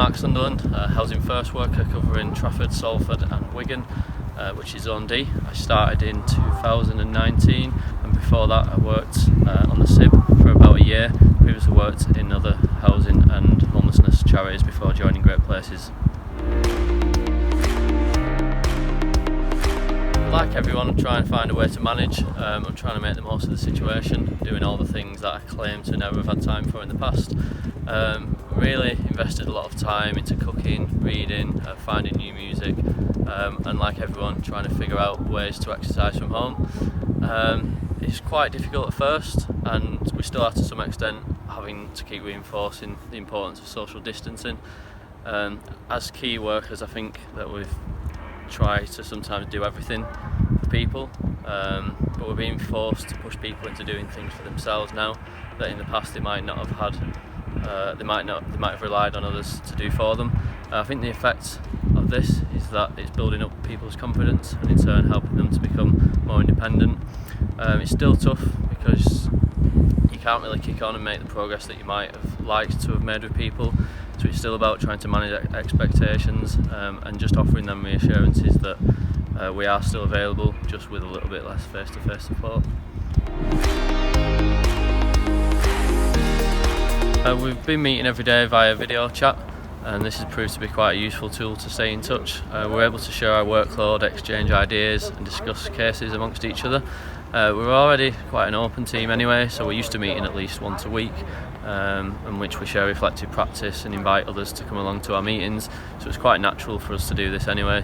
Marc, housing first worker covering Trafford, Salford and Wigan, which is Zone D. I started in 2019 and before that I worked on the SIB for about a year. Previously worked in other housing and homelessness charities before joining Great Places. Like everyone, I'm trying to find a way to manage. I'm trying to make the most of the situation, doing all the things that I claim to never have had time for in the past. Really invested a lot of time into cooking, reading, finding new music, and like everyone, trying to figure out ways to exercise from home. It's quite difficult at first, and we still are to some extent having to keep reinforcing the importance of social distancing. As key workers, I think that we've tried to sometimes do everything for people, but we're being forced to push people into doing things for themselves now that in the past they might not have had. They might have relied on others to do for them. I think the effect of this is that it's building up people's confidence and in turn helping them to become more independent. It's still tough because you can't really kick on and make the progress that you might have liked to have made with people, so it's still about trying to manage expectations and just offering them reassurances that we are still available, just with a little bit less face-to-face support. We've been meeting every day via video chat, and this has proved to be quite a useful tool to stay in touch. We're able to share our workload, exchange ideas and discuss cases amongst each other. We're already quite an open team anyway, so we're used to meeting at least once a week, in which we share reflective practice and invite others to come along to our meetings, so it's quite natural for us to do this anyway.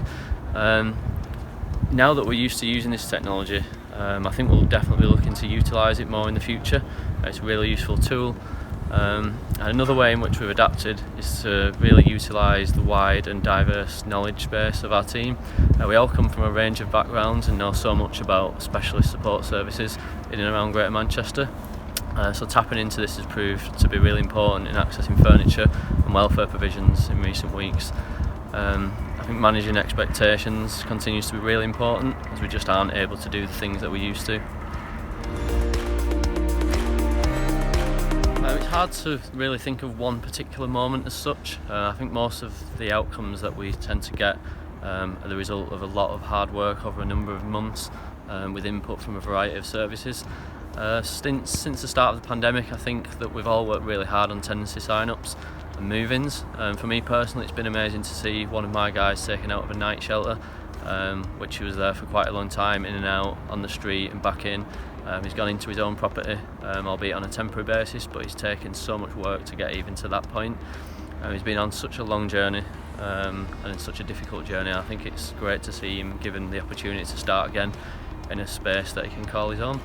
Now that we're used to using this technology, I think we'll definitely be looking to utilise it more in the future. It's a really useful tool. And another way in which we've adapted is to really utilise the wide and diverse knowledge base of our team. We all come from a range of backgrounds and know so much about specialist support services in and around Greater Manchester. So tapping into this has proved to be really important in accessing furniture and welfare provisions in recent weeks. I think managing expectations continues to be really important, as we just aren't able to do the things that we used to. It's hard to really think of one particular moment as such. I think most of the outcomes that we tend to get are the result of a lot of hard work over a number of months with input from a variety of services. Since the start of the pandemic, I think that we've all worked really hard on tenancy sign-ups and move-ins. For me personally, it's been amazing to see one of my guys taken out of a night shelter, which he was there for quite a long time, in and out on the street and back in. He's gone into his own property, albeit on a temporary basis, but he's taken so much work to get even to that point. He's been on such a long journey and it's such a difficult journey. I think it's great to see him given the opportunity to start again in a space that he can call his own.